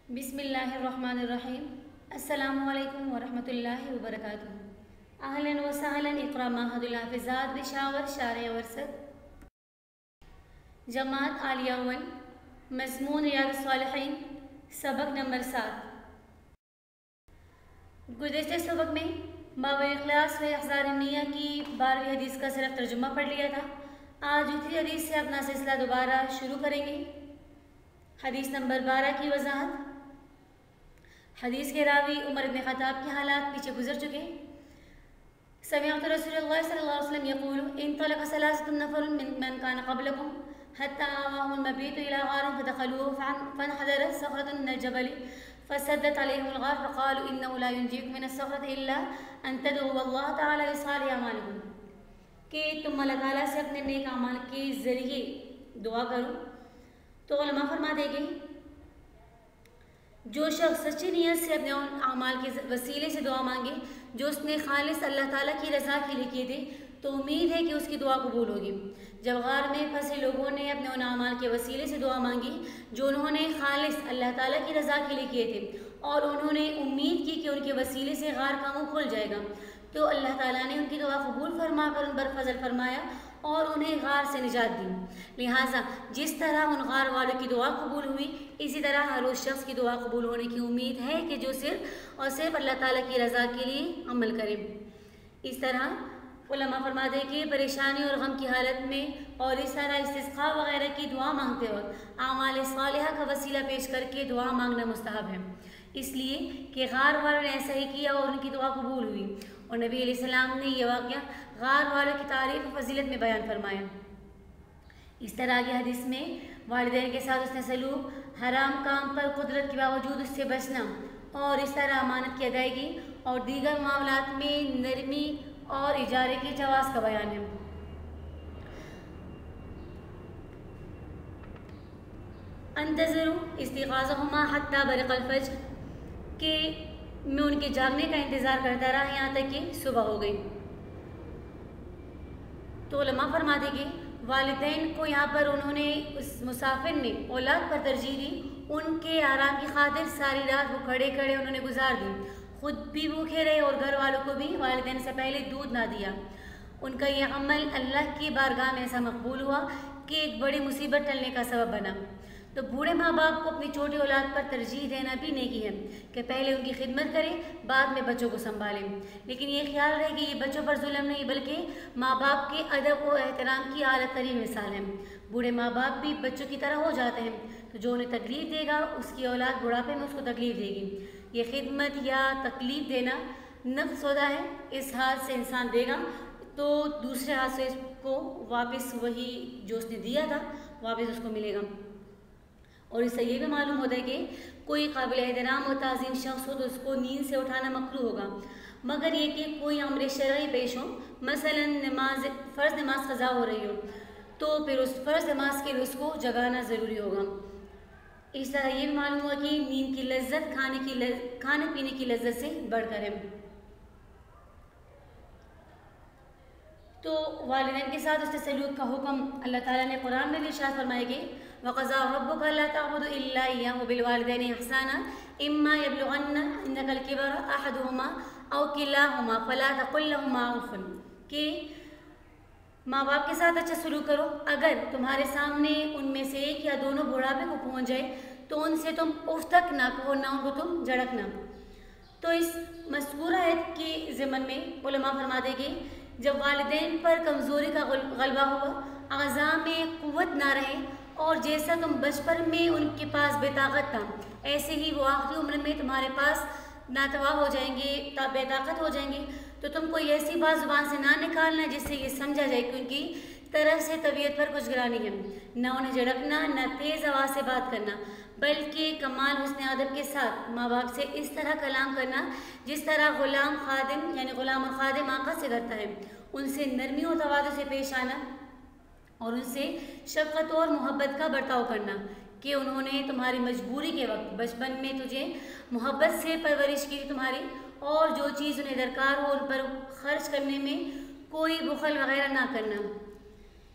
बिस्मिल्लाहिर्रहमानिर्रहीम। अस्सलामुअलैकुम वरहमतुल्लाहि वबरकातुहू। अहलन व सहलन इक़रा महदुल हाफ़िज़ात बिशावर शारे वरसत जमात आलिया अव्वल मज़मून रियादुस सालिहीन सबक नंबर 7। गुज़िश्ता सबक में बाब इख़लास व इहज़ार निय्या की 12वीं हदीस का सिर्फ तर्जुमा पढ़ लिया था। आज दूसरी हदीस से अपना सिलसिला दोबारा शुरू करेंगे। हदीस नंबर 12 की वजाहत। हदीस के रावी उमर इब्न ख़त्ताब के हालात पीछे गुजर चुके। समिअतु रसूलुल्लाह सल्लल्लाहु अलैहि वसल्लम यक़ूलु इंतलक़ सलासतुन नफ़रुन मिम्मन कान क़ब्लकुम हत्ता आवाहुल मबीतु इला ग़ारिन फ़दख़लूहु फ़नहदरत सख़रतुन मिनल जबलि फ़सद्दत अलैहिमुल ग़ार फ़क़ालू इन्नहु ला युंजीकुम मिनस सख़रति इल्ला अन तदऊ वल्लाह तआला लिसालिहि अमालिकुम, कि तुम अल्लाह ताला से अपने नेक अमाल के ज़रिए दुआ करो। तो उलमा फरमाते कि जो शख्स सच्ची नीयत से अपने अमाल के वसीले से दुआ मांगे, जो उसने खालिस अल्लाह ताला की रज़ा के लिए किए थे, तो उम्मीद है कि उसकी दुआ कबूल होगी। जब गार में फंसे लोगों ने अपने उन अमाल के वसीले से दुआ मांगी जो उन्होंने खालिस अल्लाह ताला की रज़ा के लिए किए थे, और उन्होंने उम्मीद की कि उनके वसीले से गार का मुँह खुल जाएगा, तो अल्लाह ताला ने उनकी दुआ कबूल फरमा कर उन पर फजल फरमाया और उन्हें गार से निजात दी। लिहाजा जिस तरह उन गार वालों की दुआ कबूल हुई, इसी तरह हर उस शख्स की दुआ कबूल होने की उम्मीद है कि जो सिर्फ और सिर्फ अल्लाह ताला की रज़ा के लिए अमल करे। इस तरह उलमा फरमाते कि परेशानी और गम की हालत में और इस तरह इस्तिस्क़ा वगैरह की दुआ मांगते वक्त आमाल सालिहा का वसीला पेश करके दुआ मांगना मुस्तहब है, इसलिए कि गार वालों ने ऐसा ही किया और उनकी दुआ कबूल हुई। और नबी अलैहिस्सलाम ने यह वाक़या गार वालों की तारीफ़ फजीलत में बयान फरमाया। इस तरह की हदीस में वालिदैन के साथ उसने सलूक, हराम काम पर कुदरत के बावजूद उससे बचना और इस तरह अमानत की अदायगी और दीगर मामलात में नरमी और इजारे के जवाज़ का बयान है। अंतज़िरु इस्तिग़ाज़हुमा हत्ता बरक़ल फ़ज्र, के मैं उनके जागने का इंतज़ार करता रहा यहाँ तक कि सुबह हो गई। तो उलमा फरमाते कि वालिदैन को यहाँ पर उन्होंने उस मुसाफिर ने औलाद पर तरजीह दी। उनके आराम की खातिर सारी रात वो खड़े खड़े उन्होंने गुजार दी, खुद भी भूखे रहे और घर वालों को भी वालिदैन से पहले दूध ना दिया। उनका यह अमल अल्लाह की बारगाह में ऐसा मकबूल हुआ कि एक बड़ी मुसीबत टलने का सबब बना। तो बूढ़े माँ बाप को अपनी छोटी औलाद पर तरजीह देना भी नेकी है कि पहले उनकी खिदमत करें, बाद में बच्चों को संभालें, लेकिन ये ख्याल रहे कि ये बच्चों पर जुल्म नहीं बल्कि माँ बाप के अदब व एहतराम की आला तरीन मिसाल है। बूढ़े माँ बाप भी बच्चों की तरह हो जाते हैं, तो जो उन्हें तकलीफ़ देगा उसकी औलाद बुढ़ापे में उसको तकलीफ़ देगी। ये खिदमत या तकलीफ़ देना नफ्स सौदा है, इस हाथ से इंसान देगा तो दूसरे हाथ से इसको वापस वही जो उसने दिया था वापस उसको मिलेगा। और इससे ये भी मालूम होता है कि कोई काबिल एहतराम और ताज़ीम शख्स हो तो उसको नींद से उठाना मकरूह होगा, मगर ये कि कोई अम्र शरई पेश हो, मसलन फ़र्ज़ नमाज क़ज़ा हो रही हो, तो फिर उस फ़र्ज़ नमाज के लिए उसको जगाना ज़रूरी होगा। इस तरह ये भी मालूम हुआ कि नींद की लज्जत खाने पीने की लज्जत से बढ़कर है। तो वालिदैन के साथ उसके सलूक का हुक्म अल्लाह ताला ने कुरान में भी इरशाद फरमाया कि वक़ज़ा रब्बुका अल्ला ताअबुदू इल्ला इय्याहु व बिल वालिदैनि इहसाना इम्मा यब्लुगन्ना इंदकल किबरा अहदुहुमा औ किलाहुमा फला तक़ुल लहुमा उफ़्फ़िन, कि माँ बाप के साथ अच्छा सलूक करो, अगर तुम्हारे सामने उनमें से एक या दोनों बुढ़ापे को पहुँच जाए तो उनसे तुम उफ़ तक ना कहो, ना उनको तुम झड़कना। तो इस मज़कूरा आयत के ज़िमन में उलमा फरमाते कि जब वालिदैन पर कमज़ोरी का गलबा हुआ, अग़ज़ा में क़ुव्वत ना रहे और जैसा तुम बचपन में उनके पास बेताकत था, ऐसे ही वो आखिरी उम्र में तुम्हारे पास नातवा हो जाएंगे, बेताकत हो जाएंगे, तो तुम कोई ऐसी बात ज़ुबान से ना निकालना जिससे ये समझा जाए कि उनकी तरफ से तबीयत पर कुछ गिरानी है। ना उन्हें झड़कना, ना तेज़ आवाज़ से बात करना, बल्कि कमाल हुस्न अदब के साथ माँ बाप से इस तरह कलाम करना जिस तरह ग़ुलाम खादिम यानी ग़ुलाम और खादिम आका से करता है। उनसे नरमी और तवाज़ु से पेश आना और उनसे शफ़क़त और मोहब्बत का बर्ताव करना कि उन्होंने तुम्हारी मजबूरी के वक्त बचपन में तुझे मोहब्बत से परवरिश की तुम्हारी, और जो चीज़ उन्हें दरकार हो उन पर ख़र्च करने में कोई बुखल वगैरह ना करना।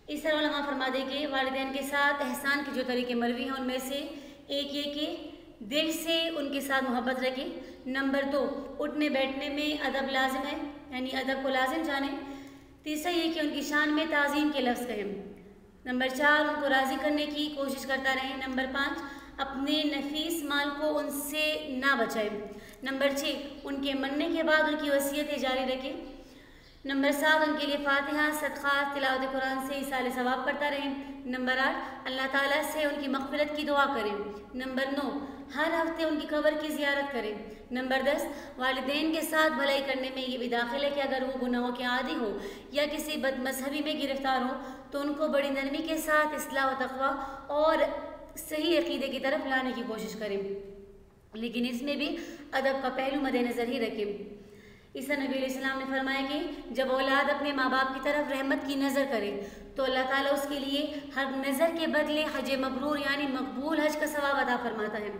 इस तरह उलमा फरमा दे कि वालिदैन के साथ एहसान के जो तरीके मरवी हैं उनमें से एक ये कि दिल से उनके साथ मोहब्बत रखें। नंबर 2, उठने बैठने में अदब लाजिम है, यानी अदब को लाजिम जानें। तीसरा ये कि उनकी शान में ताज़ीम के लफ्ज़ कहें। नंबर 4, उनको राज़ी करने की कोशिश करता रहें। नंबर 5, अपने नफीस माल को उनसे ना बचाएं। नंबर 6, उनके मरने के बाद उनकी वसीयतें जारी रखें। नंबर 7, उनके लिए फातिहा, सदक़ात, तिलावत कुरान से इसाले सवाब करता रहें। नंबर 8, अल्लाह ताला से उनकी मग़फ़िरत की दुआ करें। नंबर 9, हर हफ्ते उनकी कब्र की ज़ियारत करें। नंबर 10, वालिदैन के साथ भलाई करने में ये भी दाखिल है कि अगर वो गुनाहों के आदी हो या किसी बदमज़हबी में गिरफ़्तार हो तो उनको बड़ी नरमी के साथ इस्लाह व तक़वा और सही अक़ीदे की तरफ लाने की कोशिश करें, लेकिन इसमें भी अदब का पहलू मद्देनज़र ही रखें। ईसा नबी अलैहिस्सलाम ने फरमाया कि जब औलाद अपने माँ बाप की तरफ रहमत की नज़र करे तो अल्लाह ताला उसके लिए हर नज़र के बदले हज मबरूर यानी मकबूल हज का सवाब अता फरमाता है।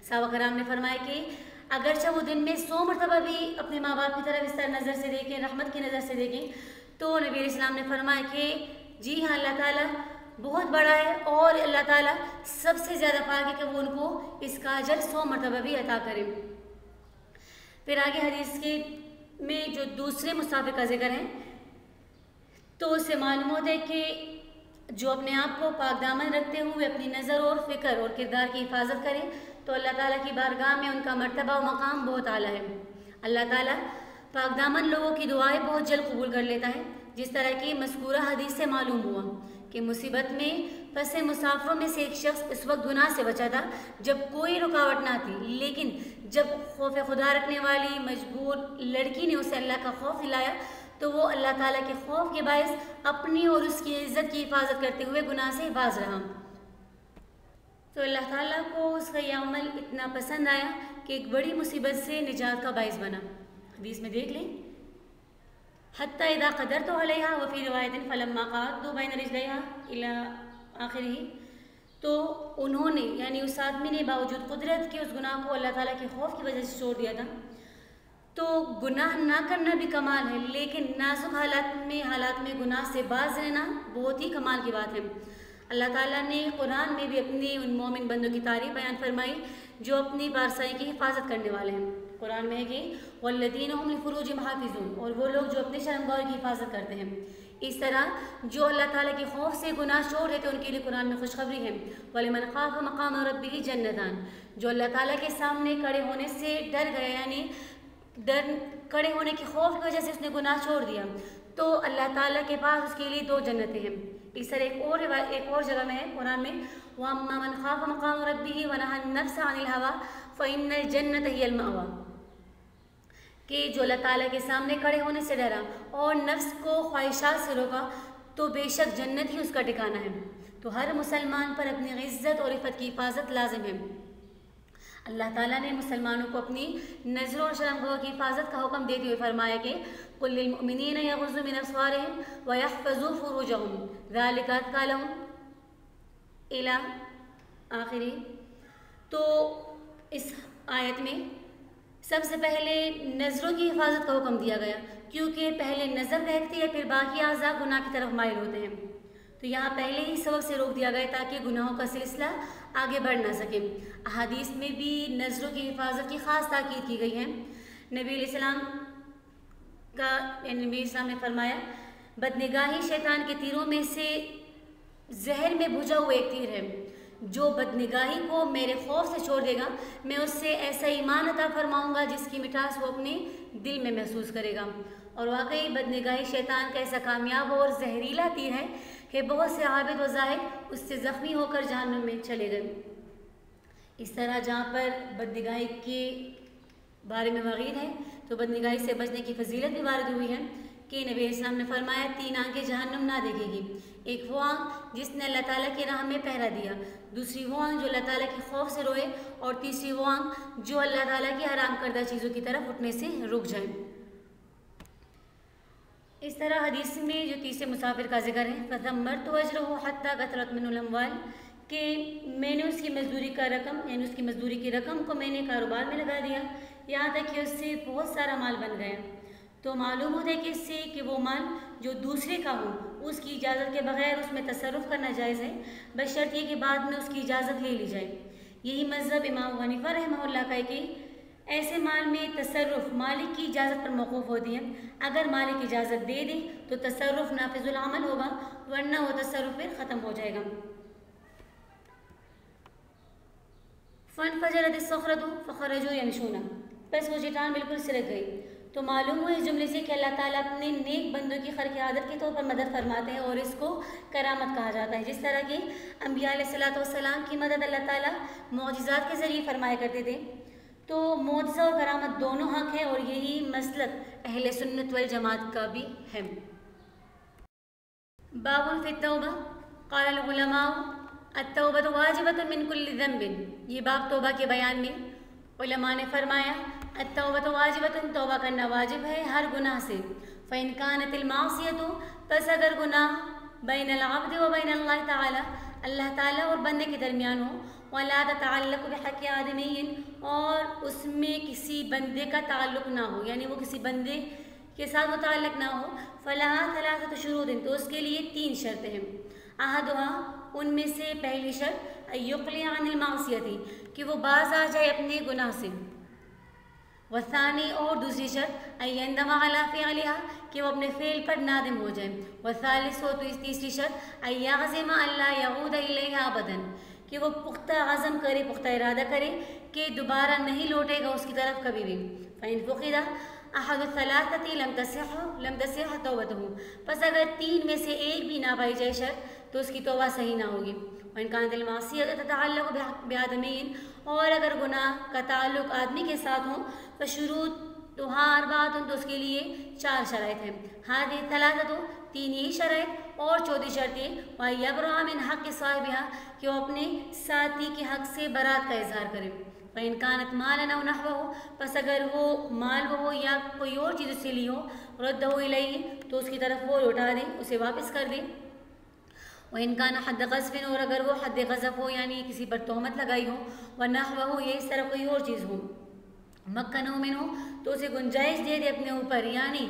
सहाबा कराम ने फरमाया कि अगरचे वो दिन में 100 मरतबा भी अपने माँ बाप की तरफ इस तरह नज़र से देखें, रहमत की नज़र से देखें, तो नबी अलैहिस्सलाम ने फरमाया कि जी हाँ, अल्लाह ताला बहुत बड़ा है और अल्लाह ताला सबसे ज़्यादा पाक है कि वो उनको इसका अजर 100 मरतबा भी अता करें। फिर आगे हदीस के में जो दूसरे मुसाफिर का जिक्र है तो उससे मालूम होता है कि जो अपने आप को पाकदामन रखते हुए अपनी नज़र और फ़िक्र और किरदार की हिफाजत करें तो अल्लाह ताला की बारगाह में उनका मर्तबा व मकाम बहुत आला है। अल्लाह ताला पाकदामन लोगों की दुआएं बहुत जल्द कबूल कर लेता है, जिस तरह की मज़कूरा हदीस से मालूम हुआ कि मुसीबत में फंसे मुसाफिरों में से एक शख्स इस वक्त गुनाह से बचा था जब कोई रुकावट ना थी, लेकिन जब खौफ खुदा रखने वाली मजबूर लड़की ने उसे अल्लाह का खौफ दिलाया तो वो अल्लाह ताला के खौफ के बायस अपनी और उसकी इज़्ज़त की हिफाजत करते हुए गुनाह से बाज रहा। तो अल्लाह ताला को उसका यह अमल इतना पसंद आया कि एक बड़ी मुसीबत से निजात का बायस बना। हदीस में देख लें, हत्ता इदा क़दर तो अलैहा व फ़ी रिवायतिन फलम्मा क़अदू बैन रिजलैहा इला आखिरी, तो उन्होंने यानी उस आदमी ने बावजूद कुदरत के उस गुनाह को अल्लाह ताला के खौफ की वजह से छोड़ दिया था। तो गुनाह ना करना भी कमाल है, लेकिन नाजुक हालात में गुनाह से बाज रहना बहुत ही कमाल की बात है। अल्लाह ताला ने कुरान में भी अपने उन मोमिन बंदों की तारीफ बयान फरमाई जो अपनी पारसाई की हिफाजत करने वाले हैं। कुरान में है कि वल्लज़ीना हुम लिफ़ुरूजिहिम हाफ़िज़ून, और वो लोग जो अपने शर्मगाहों की हिफाजत करते हैं। इस तरह जो अल्लाह ताला के खौफ से गुनाह छोड़ देते उनके लिए कुरान में खुशखबरी है, वलिमन ख़ाफ़ मक़ाम रब्बिही जन्नतान, जो अल्लाह ताला के सामने खड़े होने से डर गया यानी खड़े होने के खौफ की वजह से उसने गुनाह छोड़ दिया तो अल्लाह ताला के पास उसके लिए 2 जन्नतें हैं। इस तरह एक और जगह में है कुरान में, वअम्मा मन ख़ाफ़ मक़ाम रब्बिही व नहा नफ्स अनिल हवा फ़इन्नल जन्नत हियल मअवा, कि जो अल्लाह ताला के सामने खड़े होने से डरा और नफ्स को ख्वाहिशात से रोका तो बेशक जन्नत ही उसका ठिकाना है। तो हर मुसलमान पर अपनी इज़्ज़त और इफ़्फ़त की हिफाजत लाजिम है। अल्लाह ताला ने मुसलमानों को अपनी नज़रों और शर्मगाहों की हिफाजत का हुक्म देते हुए फरमाया कि कुल लिल मुमिनीना यग़ुज़्ज़ू मिन अब्सारिहिम व यहफ़ज़ू फ़ुरूजहुम ज़ालिका अज़्का लहुम इला आखिरी। तो इस आयत में सबसे पहले नज़रों की हिफाजत का हुक्म दिया गया, क्योंकि पहले नज़र बहकती है फिर बाकी आज़ा गुनाह की तरफ माइल होते हैं। तो यहाँ पहले ही सबब से रोक दिया गया ताकि गुनाहों का सिलसिला आगे बढ़ ना सके। अहादीस में भी नज़रों की हिफाजत की ख़ास ताकीद की गई है। नबी अलैहिस्सलाम ने फरमाया, बदनिगाही शैतान के तीरों में से जहर में भुजा हुआ एक तीर है, जो बदनिगाही को मेरे खौफ से छोड़ देगा मैं उससे ऐसा ईमान अता फरमाऊँगा जिसकी मिठास वो अपने दिल में महसूस करेगा। और वाकई बदनिगाही शैतान का ऐसा कामयाब और जहरीला तीर है कि बहुत से आबिद व ज़ाहिद उससे ज़ख्मी होकर जहन्नम में चले गए। इस तरह जहाँ पर बदनिगाही के बारे में वग़ीद है तो बदनिगाही से बचने की फजीलत भी वारिद हुई है कि नबी इस्लाम ने फरमाया 3 आंखें जहन्नम ना देखेगी। एक वो आँख जिसने अल्लाह ताला की राह में पहरा दिया, दूसरी वो आँख जो अल्लाह ताला के खौफ से रोए, और तीसरी वो आँख जो अल्लाह ताला की हराम करदा चीज़ों की तरफ उठने से रुक जाए। इस तरह हदीस में जो तीसरे मुसाफिर का जिक्र है, फ़थम्मरत अजरहु हत्ता कथरत मिनहुल अम्वाल, कि मैंने उसकी मजदूरी का रकम यानी उसकी मजदूरी की रकम को मैंने कारोबार में लगा दिया, यहाँ तक कि उससे बहुत सारा माल बन गया। तो मालूम होता है कि इससे कि वो माल जो दूसरे का हो उसकी इजाज़त के बगैर उसमें तसर्रुफ़ करना जायज़ है, बशर्त ये कि बाद में उसकी इजाज़त ले ली जाए। यही मज़हब इमाम हनीफा रहमहुल्लाह का है कि ऐसे माल में तसर्रुफ़ मालिक की इजाज़त पर मौक़ूफ़ होती है। अगर मालिक इजाज़त दे दे तो तसर्रुफ़ नाफिज़ुल अमल होगा, वरना वो तसर्रुफ़ फिर ख़त्म हो जाएगा। फ़नफ़जरत अस्सख़रतु फ़ख़रजू यमशूना, बस वो चट्टान बिल्कुल सिरक गई। तो मालूम हुआ इस जुमले से कि अल्लाह ताला अपने नेक बंदों की खर्क आदत के तौर पर मदद फरमाते हैं और इसको करामत कहा जाता है। जिस तरह के अंबिया अलैहिस्सलातु वस्सलाम की मदद अल्लाह ताला मौजिज़ात के ज़रिए फरमाया करते थे, तो मौजिज़ा और करामत दोनों हक़ है और यही मसलक अहले सुन्नत वल जमात का भी है। बाबुल फ़ी तौबा क़ाल अल उलमा अत-तौबतु वाजिबतुन मिन कुल्लि ज़ंबिन। ये बाब तौबा के बयान में उलमा ने फरमाया अत-तौबतु वाजिबतुन, तौबा करना वाजिब है हर गुनाह से। फ़इन कानतिल मासियतु, बस अगर गुनाह बैनल अब्द व बैनल्लाहि तआला, अल्लाह ताला और बंदे के दरमियान हो, वला ततअल्लक़ु बिहक़्क़ि आदमीय्यिन, और उसमें किसी बंदे का ताल्लुक़ ना हो, यानी वो किसी बंदे के साथ मुताल्लिक़ ना हो, फ़लहा थलाथतु शुरूतिन, तो उसके लिए 3 शर्तें हैं। अहदुहा, उनमें से पहली शर्त अय्युक़लिअ अनिल मासियति, कि वो बाज आ जाए अपने गुनाह से। वसानी, और दूसरी शर्त अय्यंदम अला फ़िअलिहा, कि वो अपने फ़ेल पर नादिम हो जाए। वसालिस, तो इस तीसरी शर्त अय्यअज़िम अल्ला यऊद इलैहा अबदन, कि वो पुख्ता अज़म करे, पुख्ता इरादा करे कि दोबारा नहीं लौटेगा उसकी तरफ कभी भी। फ़इन फ़ुक़िदा अहदु सलासति लम तसिह तौबतुहु, बस अगर 3 में से एक भी ना पाई जाए शर्त तो उसकी तौबा सही ना होगी। वइन कानतिल मासियतु ततअल्लक़ु बिआदमीन, और अगर गुनाह का ताल्लुक़ आदमी के साथ हो तो शुरूत तो हाँ अरबातुन, तो उसके लिए 4 शराइत हैं। हादिहि सलासतु, 3 यही शराइत, और चौथी शर्त ये वयब्रअ मिन हक़्क़ि साहिबिहा, कि वो अपने साथी के हक़ से बरात का इज़हार करे। फ़इन कानत मालन औ नहवहु, बस अगर वो माल हो या कोई और चीज़ उससे ली हो, रद्दहु इलैहि, तो उसकी तरफ वो लौटा दें, उसे वापस कर दें। वइन कान हद्द क़ज़्फ़िन, और अगर वो हद्द क़ज़फ़ हो यानी किसी पर तोहमत लगाई हो, व नहवहु, ये इस तरह कोई और चीज़ हो, मक्कनहु मिन्हु, तो उसे गुंजाइश दे दे अपने ऊपर, यानी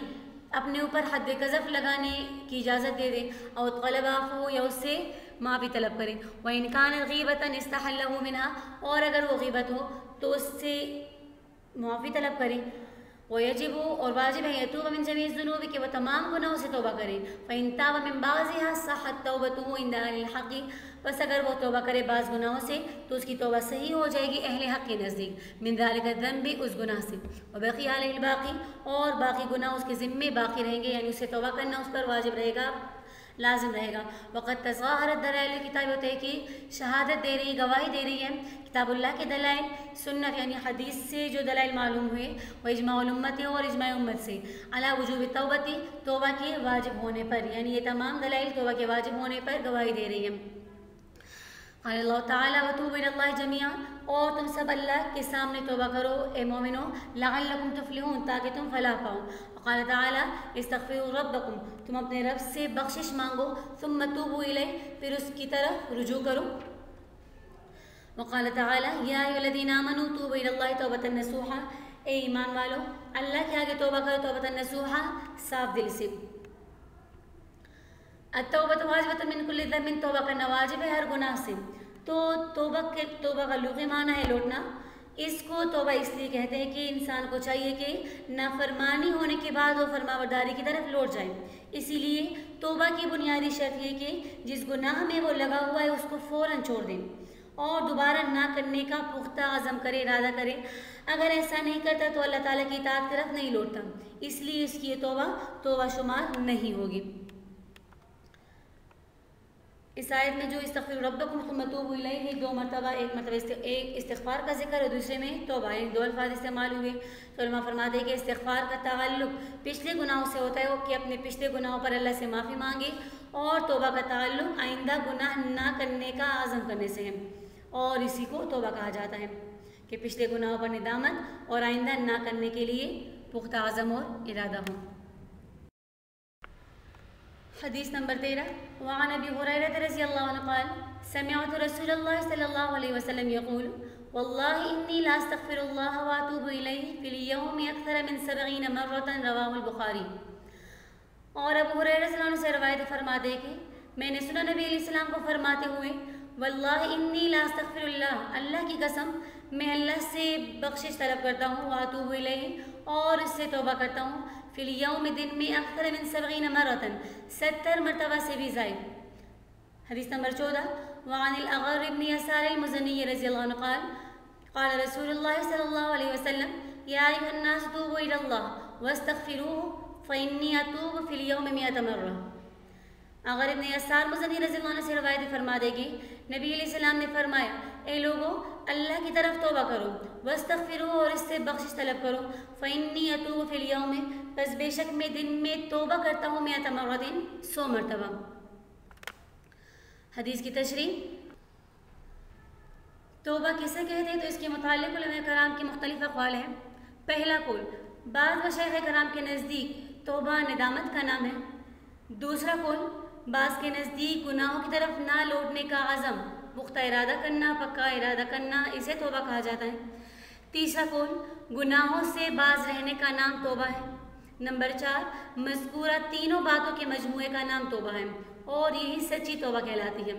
अपने ऊपर हद्द क़ज़फ़ लगाने की इजाज़त दे दे। और तलबाफ़ु, या उससे माफ़ी तलब करे। व इन कानत ग़ीबतन इस्तहल्लहु मिन्हा, और अगर वो ग़ीबत हो तो उससे माफ़ी तलब करे। वयजिबु, और वाजिब है यतूब मिन जमीअ ज़ुनूबि, कि वह तमाम गुनाहों से तौबा करे। फ़इन ताब मिन बाज़िहा सह्हत तौबतुहु इंद अहलिल हक़्क़ि, बस अगर वो तौबा करे बाज़ गुनाहों से तो उसकी तौबा सही हो जाएगी अहले हक़ के नज़दीक। मिन ज़ालिका ज़ंबि, उस गुनाह से। व बक़िया अलैहिल बाक़ी, और बाकी गुनाह उसके ज़िम्मे बाकी रहेंगे, यानी उससे तौबा करना उस पर वाजिब रहेगा, लाजिम रहेगा। वक़द तज़ाहरत दलाइल किताब, होते हैं कि शहादत दे रही, गवाही दे रही है किताबुल्लाह के दलाइल, सुन्नत यानी हदीस से जो दलाइल मालूम हुए, व इजमाउल उम्मत, और इजमाए उम्मत से, अला वुजूब तौबती, तौबा के वाजिब होने पर, यानी ये तमाम दलाइल तौबा के वाजिब होने पर गवाही दे रही है। अल्लाह ताला वतूबू इलल्लाहि जमीआ, और तुम सब अल्लाह के सामने तौबा करो ए मोमिनो, लअल्लकुम तुफ्लिहून, ताकि तुम फलाह पाओ। क़ाल ताला इस्तग़फ़िरू रब्बकुम, तुम अपने रब से बख्शिश मांगो, सुम्मा तूबू इलैहि, फिर उसकी तरफ रुजू करो। वक़ाल ताला या अय्युहल्लज़ीना आमनू तूबू इलल्लाहि तौबतन नसूहा, ए ईमान वालो अल्लाह के आगे तौबा करो तौबतन नसूहा, साफ दिल से। अत-तौबतु वाजिबतुन मिन कुल्लि ज़ंबिन, तौबा करना वाजिब है हर गुनाह से। तो तौबा का लुग़वी माना है लौटना। इसको तौबा इसलिए कहते हैं कि इंसान को चाहिए कि नाफरमानी होने के बाद वो फरमाबरदारी की तरफ लौट जाए। इसीलिए तौबा की बुनियादी शर्त ये कि जिस गुनाह में वो लगा हुआ है उसको फ़ौरन छोड़ दें और दोबारा ना करने का पुख्ता अज़म करे, इरादा करे। अगर ऐसा नहीं करता तो अल्लाह ताला की इताअत की तरफ नहीं लौटता, इसलिए इसकी तौबा शुमार नहीं होगी। इस आयत में जो इस्तग़फ़िरू रब्बकुम सुम्मा तूबू इलैहि, 2 मरतबा, एक मतलब एक इस्तिग़फ़ार का जिक्र और दूसरे में तौबा, यानी 2 अल्फाज इस्तेमाल हुए। तो उलमा फरमाते हैं कि इस्तिग़फ़ार का ताल्लुक़ पिछले गुनाहों से होता है, वो कि अपने पिछले गुनाहों पर अल्लाह से माफ़ी मांगे, और तौबा का ताल्लुक़ आइंदा गुनाह ना करने का आज़म करने से है, और इसी को तौबा कहा जाता है कि पिछले गुनाहों पर निदामत और आइंदा ना करने के लिए पुख्ता आज़म और इरादा हो। हदीस नंबर 13, वअन अबी हुरैरह रज़ियल्लाहु अन्हु क़ाल समिअतु रसूलल्लाह सल्लल्लाहु अलैहि वसल्लम यक़ूल वल्लाहि इन्नी ला अस्तग़फ़िरुल्लाह व अतूबु इलैहि फ़िल यौमि अक्सर मिन 70 मर्रतन, रवाहुल बुख़ारी। और अबू हुरैरह रज़ियल्लाहु अन्हु से रवायत फरमाते हैं कि मैंने सुना नबी अलैहिस्सलाम को फरमाते हुए, वल्लाहि इन्नी ला अस्तगफिरुल्लाह, अल्लाह की कसम मैं अल्लाह से बख्शिश तलब करता हूँ, वातूबु इलैहि, और इससे तौबा करता हूँ, फिल यौम, दिन में, अक्सर मिन 70 मरतन, 70 मरतबा से भी ज़ायद। हदीस नंबर 14, वअनिल अगर इब्न यसार अल-मुज़नी रज़ियल्लाहु अन्हु क़ाल क़ाल रसूलुल्लाह सल्लल्लाहु अलैहि वसल्लम या अय्युहन्नास तूबू इलल्लाह वस्तगफिरूहु फ़इन्नी अतूबु फिल यौम 100 मर्रा। अगर इब्न यसार मुज़नी रज़ियल्लाहु अन्हु से रवायत फरमा देगी, नबी अलैहिस्सलाम ने फरमाया, ए लोगों, अल्लाह की तरफ तौबा करो, वस्तगफिरूहु, और इससे बख्शिश तलब करो, फ़इन्नी अतूबु फिल यौम, बस बेशक मैं दिन में तौबा करता हूँ 100 मर्रतिन, 100 मरतबा। हदीस की तशरीह, तौबा किसे कहते हैं तो इसके मुतालिक उलमा कराम के मुख्तलिफ अक़वाल हैं। पहला कौल, बाज़ मशाइख़ कराम के नज़दीक तौबा निदामत का नाम है। दूसरा कौल, बाज़ के नज़दीक गुनाहों की तरफ ना लौटने का अज़म, पुख्ता इरादा करना, पक्का इरादा करना, इसे तौबा कहा जाता है। तीसरा कौल, गुनाहों से बाज रहने का नाम तौबा है। नंबर 4, मज़कूरा तीनों बातों के मजमूए का नाम तौबा है और यही सच्ची तौबा कहलाती है।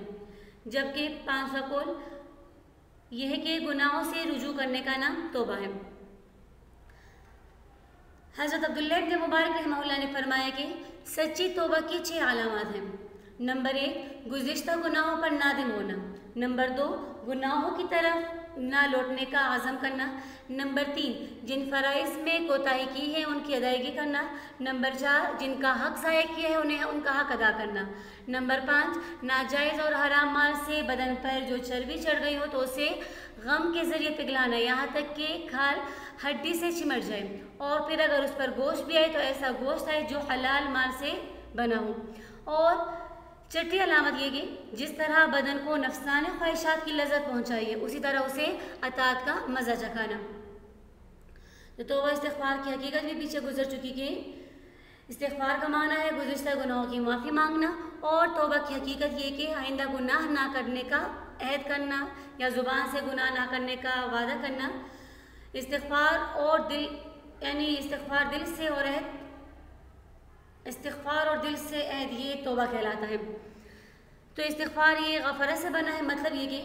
जबकि 5वां कौल यह है कि गुनाहों से रुजू करने का नाम तौबा है। हज़रत अब्दुल्लाह इब्न मुबारक रहमहुल्लाह ने फरमाया कि सच्ची तौबा की 6 अलामत हैं। नंबर 1, गुज़िश्ता गुनाहों पर नादिम होना। नंबर 2, गुनाहों की तरफ ना लौटने का आज़म करना। नंबर 3, जिन फ़राइज़ में कोताही की है उनकी अदायगी करना। नंबर 4, जिनका हक़ ज़ाया किया है उन्हें उनका हक़ अदा करना। नंबर 5, नाजायज़ और हराम माल से बदन पर जो चर्बी चढ़ गई हो तो उसे गम के ज़रिए पिघलाना, यहाँ तक कि खाल हड्डी से चिमट जाए, और फिर अगर उस पर गोश्त भी आए तो ऐसा गोश्त आए जो हलाल माल से बना हो। और छठी अलामत ये कि जिस तरह बदन को नफ्सानी ख्वाहिशात की लज़्ज़त पहुँचाइए उसी तरह उसे अतात का मज़ा चखाना। तो तौबा इस्तिग़फ़ार की हकीकत भी पीछे गुजर चुकी कि इस्तिग़फ़ार का माना है गुज़िश्ता गुनाहों की माफ़ी मांगना, और तौबा की हकीकत ये कि आइंदा गुनाह ना करने का अहद करना या ज़ुबान से गुनाह ना करने का वादा करना। इस्तिग़फ़ार और दिल, यानी इस्तिग़फ़ार दिल से और अहद, इस्तिग़फ़ार और दिल से अहद, ये तौबा कहलाता है। तो इस्तिग़फ़ार ये गफ़रा से बना है, मतलब ये कि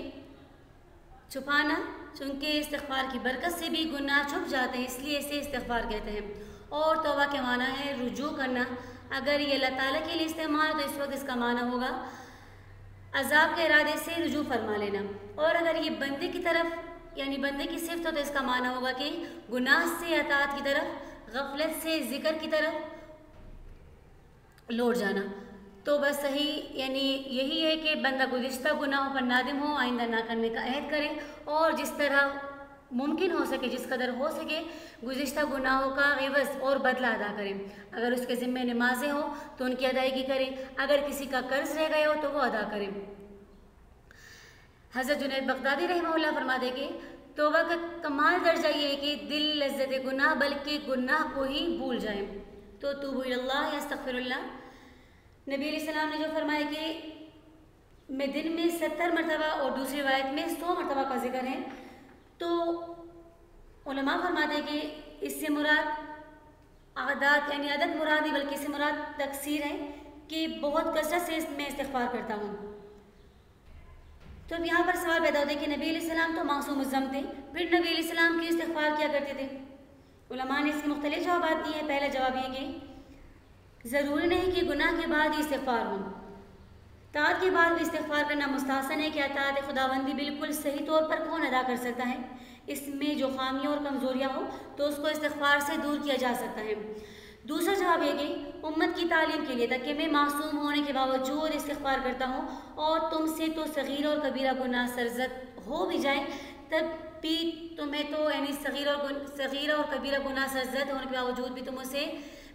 छुपाना, चूँकि इस्तिग़फ़ार की बरकत से भी गुनाह छुप जाते हैं इसलिए इसे इस्तिग़फ़ार कहते हैं। और तौबा के माना है रुजू करना। अगर ये अल्लाह ताला के लिए इस्तेमाल तो इस वक्त इसका माना होगा अज़ाब के इरादे से रुजू फरमा लेना, और अगर ये बंदे की तरफ यानी बंदे की सिफ़त हो तो इसका माना होगा कि गुनाह से अतात की तरफ, गफलत से ज़िक्र की तरफ लौट जाना। तो बस सही यानी यही है कि बंदा गुज़िश्ता गुनाहों पर नादिम हो, आइंदा ना करने का अहद करे, और जिस तरह मुमकिन हो सके, जिस कदर हो सके, गुज़िश्ता गुनाहों का एवज़ और बदला अदा करें। अगर उसके ज़िम्मे नमाज़ें हो तो उनकी अदायगी करें, अगर किसी का कर्ज़ रह गया हो तो वो अदा करें। हज़रत जुनैद बगदादी रहमहुल्लाह फरमाते कि तौबा का कमाल दर्जा ये है कि दिल लज़्ज़त गुनाह बल्कि गुनाह को ही भूल जाए। तो तूबू इलल्लाह या अस्तग़फिरुल्लाह, नबी अलैहिस्सलाम ने जो फरमाया कि मैं दिन में 70 मरतबा और दूसरी रिवायत में 100 मरतबा का जिक्र है, तो उलमा फरमाते हैं कि इससे मुराद आदत यानी आदत मुराद नहीं बल्कि इससे मुराद तकसीर है कि बहुत कसरत से इसमें इस्तिग़फ़ार करता हूँ। तो अब यहाँ पर सवाल पैदा होता है कि नबी अलैहिस्सलाम तो मासूम मुज़्ज़म थे, फिर नबी अलैहिस्सलाम की इस्तिग़फ़ार क्या करते थे? उलमा ने इसके मुख्तलिफ जवाब दिए हैं। पहला जवाब ये कि ज़रूरी नहीं कि गुनाह के बाद ही इस्तिग़फ़ार हो, ताअत के बाद भी इस्तिग़फ़ार करना मुस्तहसन है। क्या ताअत खुदाबंदी बिल्कुल सही तौर पर कौन अदा कर सकता है? इसमें जो खामियाँ और कमज़ोरियाँ हो तो उसको इस्तिग़फ़ार से दूर किया जा सकता है। दूसरा जवाब ये कि उम्मत की तालीम के लिए ताकि मैं मासूम होने के बावजूद इस्तिग़फ़ार करता हूँ और तुमसे तो सगीर और कबीरा गुनाह सरज़द हो भी जाए तब भी तुम्हें तो यानी सगीरा और कबीरा गुनाह सरज़द होने के बावजूद भी तुम उसे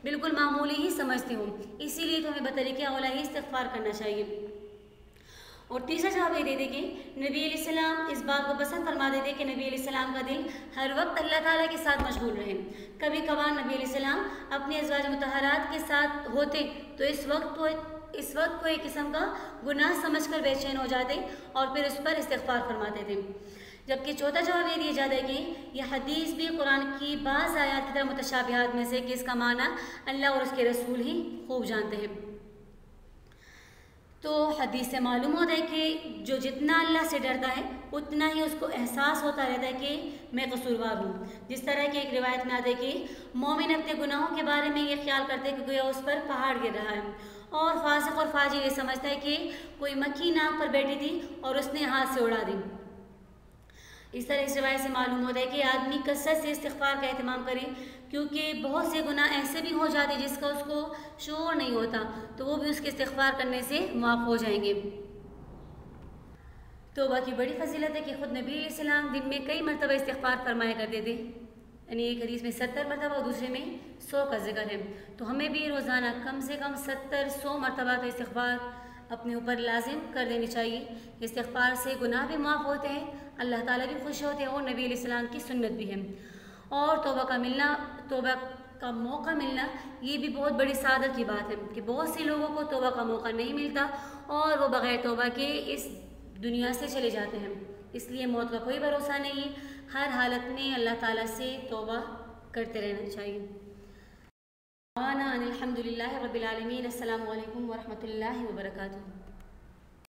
बिल्कुल मामूली ही समझते हो, इसीलिए तुम्हें बतरीक़े औला ही इस्तिग़फ़ार करना चाहिए। और तीसरा जवाब ये दे दे कि नबी अलैहिस्सलाम इस बात को पसंद फरमा देते कि नबी अलैहिस्सलाम का दिल हर वक्त अल्लाह ताला के साथ मशगूल रहे। कभी कभार नबी अलैहिस्सलाम अपने अज़वाज मुतहरात के साथ होते तो इस वक्त को एक किस्म का गुनाह समझकर बेचैन हो जाते और फिर उस पर इस्तिग़फ़ार फरमाते थे। जबकि चौथा जवाब ये दिया जाता है कि यह हदीस भी कुरान की बाज़ आयात की तरह मुतशाबिहात में से कि इसका माना अल्लाह और उसके रसूल ही खूब जानते हैं। तो हदीस से मालूम होता है कि जो जितना अल्लाह से डरता है उतना ही उसको एहसास होता रहता है कि मैं कसूरवार हूँ। जिस तरह की एक रिवायत में आता है कि मोमिन अपने गुनाहों के बारे में ये ख्याल करते हैं कि कोई उस पर पहाड़ गिर रहा है, और फासिक और फाजिर ये समझता है कि कोई मक्खी नाक पर बैठी थी और उसने हाथ से उड़ा दी। इस तरह इस रिवायत से मालूम होता है कि आदमी कसरत से इस्तिग़फ़ार का एहतमाम करे, क्योंकि बहुत से गुनाह ऐसे भी हो जाते जिसका उसको शऊर नहीं होता, तो वो भी उसके इस्तिग़फ़ार करने से माफ़ हो जाएंगे। तौबा की बड़ी फजीलत है कि ख़ुद नबी अलैहिस्सलाम दिन में कई मरतबा इस्तिग़फ़ार फरमाया करते थे, यानी एक हदीस में 70 मरतबा और दूसरे में 100 का जिक्र है। तो हमें भी रोज़ाना कम से कम 70-100 मरतबा का इस्तिग़फ़ार अपने ऊपर लाजिम कर देनी चाहिए। इस्तिग़फ़ार से गुनाह भी माफ़ होते हैं, अल्लाह ताला भी खुश होते हैं और नबी अलैहिस्सलाम की सुन्नत भी है। और तौबा का मौका मिलना ये भी बहुत बड़ी सादत की बात है कि बहुत से लोगों को तौबा का मौका नहीं मिलता और वो बग़ैर तौबा के इस दुनिया से चले जाते हैं। इसलिए मौत का कोई भरोसा नहीं, हर हालत में अल्लाह ताला से तौबा करते रहना चाहिए। अल्हम्दुलिल्लाहि रब्बिल आलमीन। अस्सलामु अलैकुम व रहमतुल्लाहि व बरकातुहू।